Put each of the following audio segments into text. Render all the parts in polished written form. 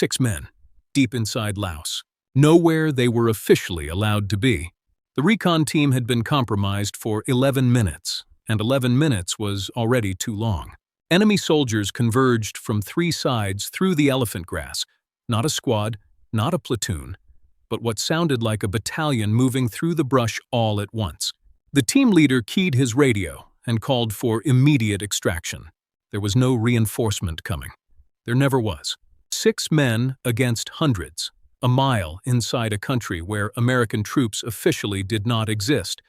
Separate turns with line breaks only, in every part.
6 men, deep inside Laos, nowhere they were officially allowed to be. The recon team had been compromised for 11 minutes, and 11 minutes was already too long. Enemy soldiers converged from 3 sides through the elephant grass, not a squad, not a platoon, but what sounded like a battalion moving through the brush all at once. The team leader keyed his radio and called for immediate extraction. There was no reinforcement coming. There never was. 6 men against hundreds, a mile inside a country where American troops officially did not exist,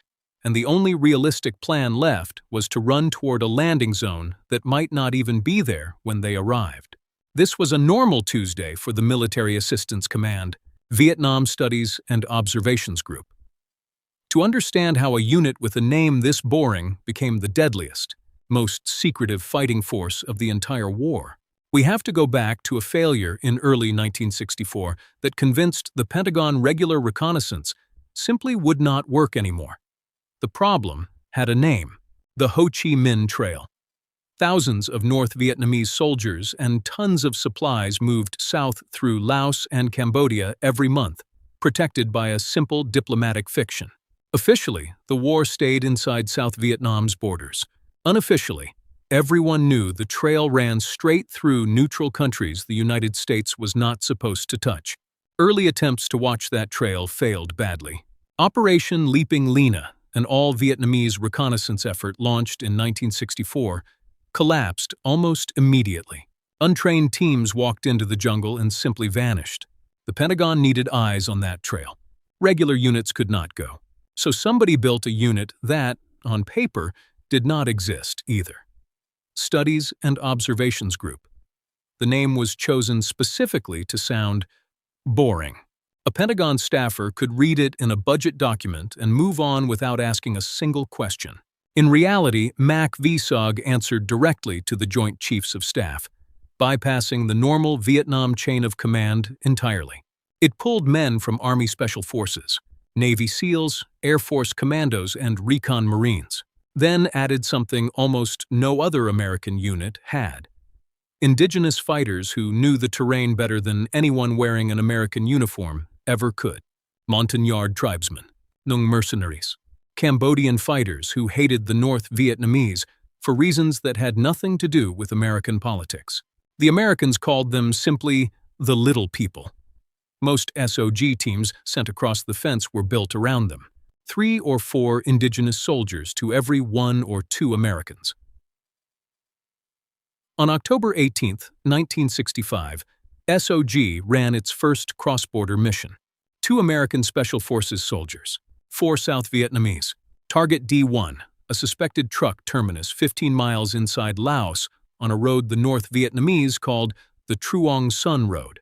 and the only realistic plan left was to run toward a landing zone that might not even be there when they arrived. This was a normal Tuesday for the Military Assistance Command, Vietnam Studies and Observations Group. To understand how a unit with a name this boring became the deadliest, most secretive fighting force of the entire war, we have to go back to a failure in early 1964 that convinced the Pentagon regular reconnaissance simply would not work anymore. The problem had a name: the Ho Chi Minh Trail. Thousands of North Vietnamese soldiers and tons of supplies moved south through Laos and Cambodia every month, protected by a simple diplomatic fiction. Officially, the war stayed inside South Vietnam's borders. Unofficially, everyone knew the trail ran straight through neutral countries the United States was not supposed to touch. Early attempts to watch that trail failed badly. Operation Leaping Lena, an all-Vietnamese reconnaissance effort launched in 1964, collapsed almost immediately. Untrained teams walked into the jungle and simply vanished. The Pentagon needed eyes on that trail. Regular units could not go. So somebody built a unit that, on paper, did not exist either. Studies and Observations Group. The name was chosen specifically to sound boring. A Pentagon staffer could read it in a budget document and move on without asking a single question. In reality, MACV-SOG answered directly to the Joint Chiefs of Staff, bypassing the normal Vietnam chain of command entirely. It pulled men from Army Special Forces, Navy SEALs, Air Force Commandos, and Recon Marines, then added something almost no other American unit had: indigenous fighters who knew the terrain better than anyone wearing an American uniform ever could. Montagnard tribesmen, Nung mercenaries, Cambodian fighters who hated the North Vietnamese for reasons that had nothing to do with American politics. The Americans called them simply the little people. Most SOG teams sent across the fence were built around them. 3 or 4 indigenous soldiers to every 1 or 2 Americans. On October 18, 1965, SOG ran its first cross-border mission. 2 American Special Forces soldiers, 4 South Vietnamese. Target D1, a suspected truck terminus 15 miles inside Laos on a road the North Vietnamese called the Truong Son Road.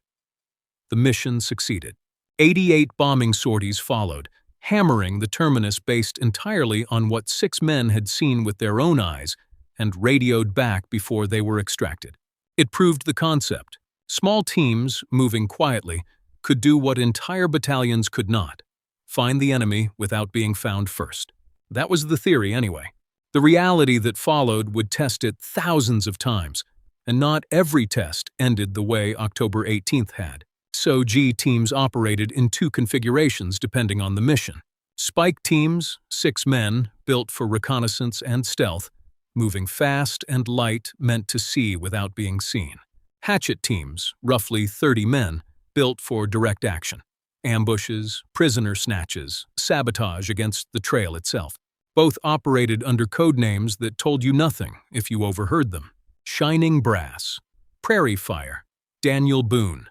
The mission succeeded. 88 bombing sorties followed, hammering the terminus based entirely on what 6 men had seen with their own eyes and radioed back before they were extracted. It proved the concept. Small teams, moving quietly, could do what entire battalions could not: find the enemy without being found first. That was the theory anyway. The reality that followed would test it thousands of times, and not every test ended the way October 18th had. SOG teams operated in 2 configurations depending on the mission. Spike teams, 6 men, built for reconnaissance and stealth, moving fast and light, meant to see without being seen. Hatchet teams, roughly 30 men, built for direct action. Ambushes, prisoner snatches, sabotage against the trail itself. Both operated under code names that told you nothing if you overheard them. Shining Brass, Prairie Fire, Daniel Boone.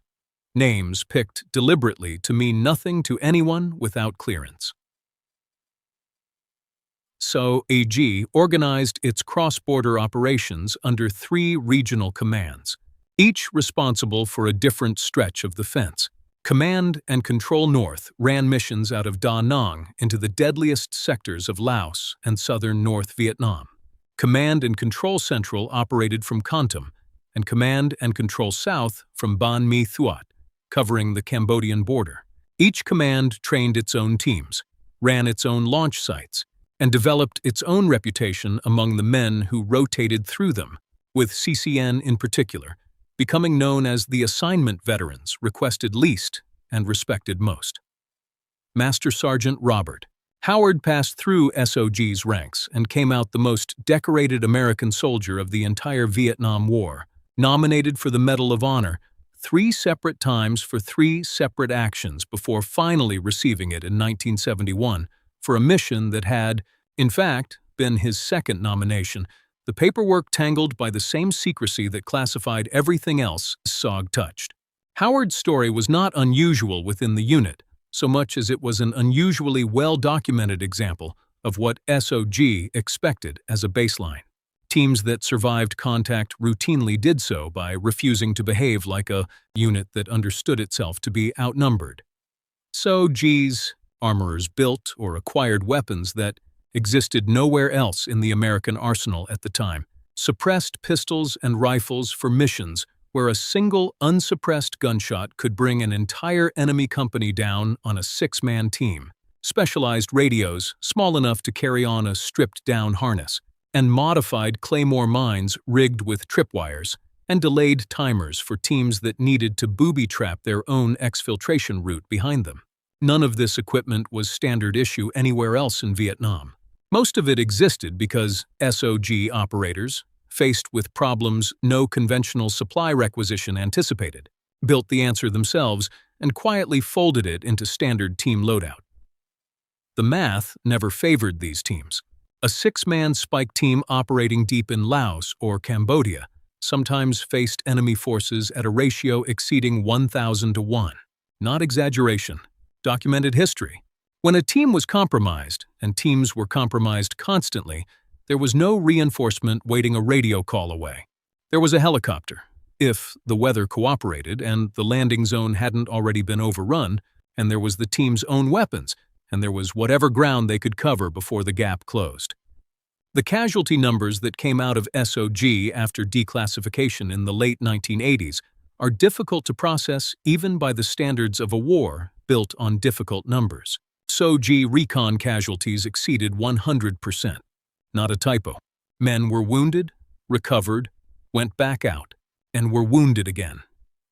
Names picked deliberately to mean nothing to anyone without clearance. SOG organized its cross-border operations under 3 regional commands, each responsible for a different stretch of the fence. Command and Control North ran missions out of Da Nang into the deadliest sectors of Laos and southern North Vietnam. Command and Control Central operated from Kon Tum, and Command and Control South from Ban Mi Thuot, covering the Cambodian border. Each command trained its own teams, ran its own launch sites, and developed its own reputation among the men who rotated through them, with CCN in particular, becoming known as the assignment veterans, requested least and respected most. Master Sergeant Robert Howard passed through SOG's ranks and came out the most decorated American soldier of the entire Vietnam War, nominated for the Medal of Honor 3 separate times for 3 separate actions before finally receiving it in 1971 for a mission that had, in fact, been his second nomination, the paperwork tangled by the same secrecy that classified everything else SOG touched. Howard's story was not unusual within the unit, so much as it was an unusually well-documented example of what SOG expected as a baseline. Teams that survived contact routinely did so by refusing to behave like a unit that understood itself to be outnumbered. SOG's armorers built or acquired weapons that existed nowhere else in the American arsenal at the time, suppressed pistols and rifles for missions where a single unsuppressed gunshot could bring an entire enemy company down on a 6-man team, specialized radios small enough to carry on a stripped-down harness, and modified claymore mines rigged with tripwires, and delayed timers for teams that needed to booby-trap their own exfiltration route behind them. None of this equipment was standard issue anywhere else in Vietnam. Most of it existed because SOG operators, faced with problems no conventional supply requisition anticipated, built the answer themselves and quietly folded it into standard team loadout. The math never favored these teams. A 6-man spike team operating deep in Laos or Cambodia sometimes faced enemy forces at a ratio exceeding 1,000 to 1. Not exaggeration. Documented history. When a team was compromised, and teams were compromised constantly, there was no reinforcement waiting a radio call away. There was a helicopter. If the weather cooperated and the landing zone hadn't already been overrun, and there was the team's own weapons, and there was whatever ground they could cover before the gap closed. The casualty numbers that came out of SOG after declassification in the late 1980s are difficult to process even by the standards of a war built on difficult numbers. SOG recon casualties exceeded 100%. Not a typo. Men were wounded, recovered, went back out, and were wounded again,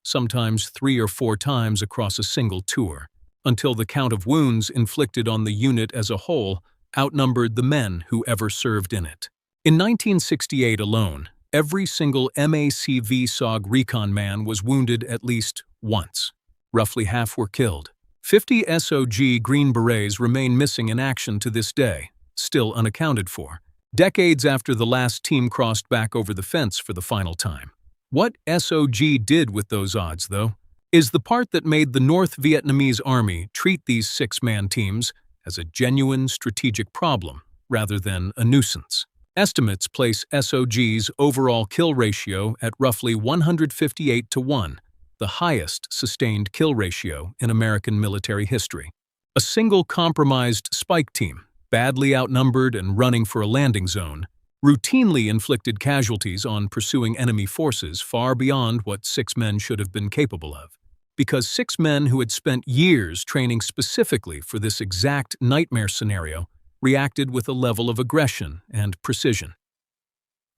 sometimes 3 or 4 times across a single tour, until the count of wounds inflicted on the unit as a whole outnumbered the men who ever served in it. In 1968 alone, every single MACV-SOG recon man was wounded at least once. Roughly half were killed. 50 SOG Green Berets remain missing in action to this day, still unaccounted for, decades after the last team crossed back over the fence for the final time. What SOG did with those odds, though, is the part that made the North Vietnamese Army treat these 6-man teams as a genuine strategic problem rather than a nuisance. Estimates place SOG's overall kill ratio at roughly 158 to 1, the highest sustained kill ratio in American military history. A single compromised spike team, badly outnumbered and running for a landing zone, routinely inflicted casualties on pursuing enemy forces far beyond what 6 men should have been capable of, because 6 men who had spent years training specifically for this exact nightmare scenario reacted with a level of aggression and precision.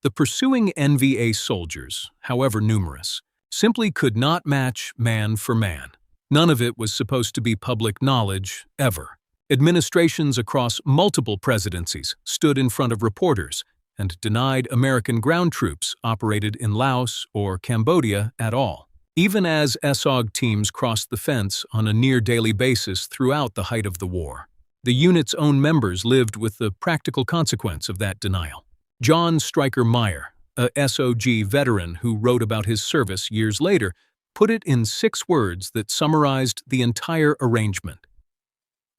The pursuing NVA soldiers, however numerous, simply could not match man for man. None of it was supposed to be public knowledge, ever. Administrations across multiple presidencies stood in front of reporters and denied American ground troops operated in Laos or Cambodia at all, even as SOG teams crossed the fence on a near-daily basis throughout the height of the war. The unit's own members lived with the practical consequence of that denial. John Stryker Meyer, a SOG veteran who wrote about his service years later, put it in 6 words that summarized the entire arrangement.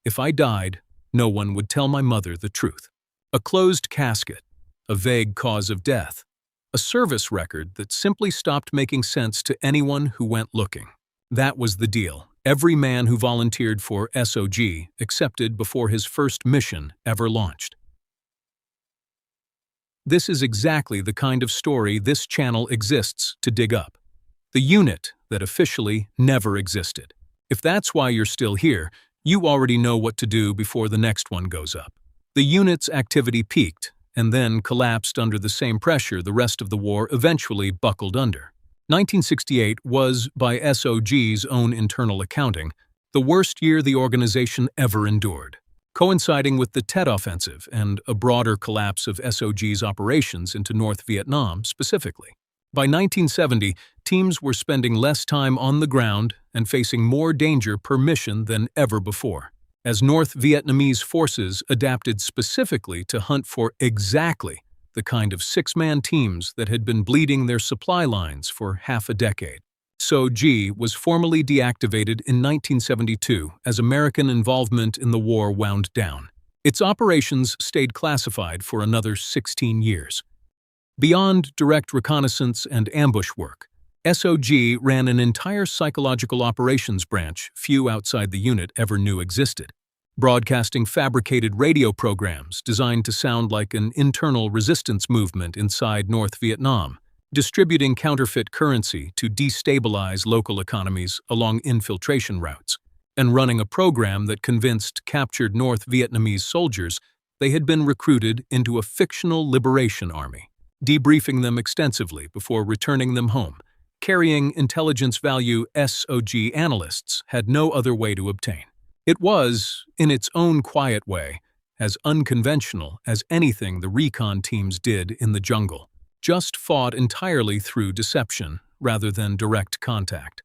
If I died, no one would tell my mother the truth. A closed casket, a vague cause of death, a service record that simply stopped making sense to anyone who went looking. That was the deal. Every man who volunteered for SOG accepted before his first mission ever launched. This is exactly the kind of story this channel exists to dig up. The unit that officially never existed. If that's why you're still here, you already know what to do before the next one goes up. The unit's activity peaked and then collapsed under the same pressure the rest of the war eventually buckled under. 1968 was, by SOG's own internal accounting, the worst year the organization ever endured, coinciding with the Tet Offensive and a broader collapse of SOG's operations into North Vietnam specifically. By 1970, teams were spending less time on the ground and facing more danger per mission than ever before, as North Vietnamese forces adapted specifically to hunt for exactly the kind of six-man teams that had been bleeding their supply lines for half a decade. SOG was formally deactivated in 1972 as American involvement in the war wound down. Its operations stayed classified for another 16 years. Beyond direct reconnaissance and ambush work, SOG ran an entire psychological operations branch few outside the unit ever knew existed, broadcasting fabricated radio programs designed to sound like an internal resistance movement inside North Vietnam, distributing counterfeit currency to destabilize local economies along infiltration routes, and running a program that convinced captured North Vietnamese soldiers they had been recruited into a fictional liberation army, debriefing them extensively before returning them home, carrying intelligence value SOG analysts had no other way to obtain. It was, in its own quiet way, as unconventional as anything the recon teams did in the jungle, just fought entirely through deception rather than direct contact.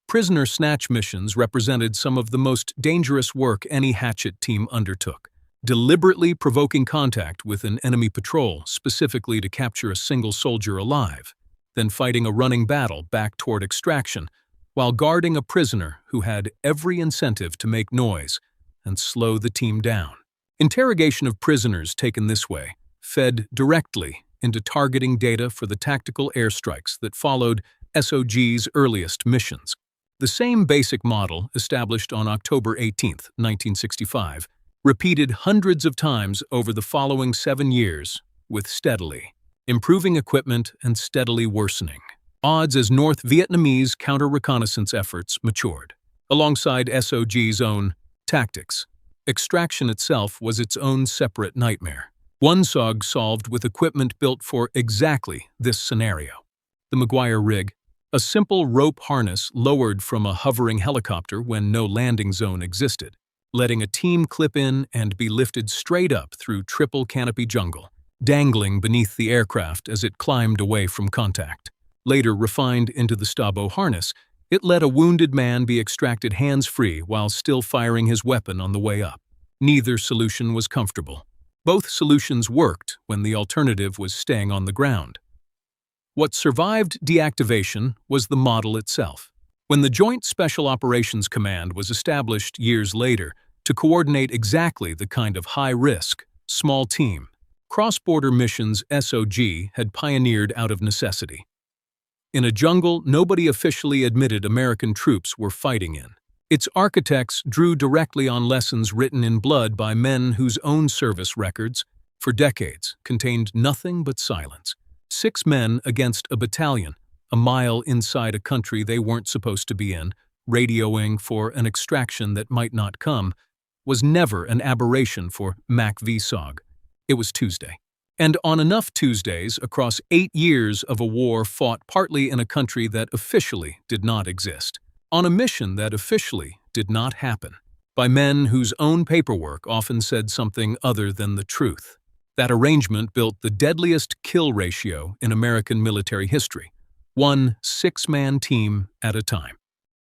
Prisoner snatch missions represented some of the most dangerous work any hatchet team undertook, deliberately provoking contact with an enemy patrol specifically to capture a single soldier alive, then fighting a running battle back toward extraction while guarding a prisoner who had every incentive to make noise and slow the team down. Interrogation of prisoners taken this way fed directly into targeting data for the tactical airstrikes that followed SOG's earliest missions. The same basic model, established on October 18, 1965, repeated hundreds of times over the following 7 years, with steadily improving equipment and steadily worsening odds as North Vietnamese counter-reconnaissance efforts matured. Alongside SOG's own tactics, extraction itself was its own separate nightmare. One SOG solved with equipment built for exactly this scenario. The McGuire rig, a simple rope harness lowered from a hovering helicopter when no landing zone existed, letting a team clip in and be lifted straight up through triple canopy jungle, dangling beneath the aircraft as it climbed away from contact. Later refined into the Stabo harness, it let a wounded man be extracted hands-free while still firing his weapon on the way up. Neither solution was comfortable. Both solutions worked when the alternative was staying on the ground. What survived deactivation was the model itself. When the Joint Special Operations Command was established years later to coordinate exactly the kind of high-risk, small team, cross-border missions SOG had pioneered out of necessity. In a jungle nobody officially admitted American troops were fighting in, its architects drew directly on lessons written in blood by men whose own service records, for decades, contained nothing but silence. 6 men against a battalion, a mile inside a country they weren't supposed to be in, radioing for an extraction that might not come, was never an aberration for MACV-SOG. It was Tuesday. And on enough Tuesdays across 8 years of a war fought partly in a country that officially did not exist, on a mission that officially did not happen, by men whose own paperwork often said something other than the truth. That arrangement built the deadliest kill ratio in American military history, one 6-man team at a time.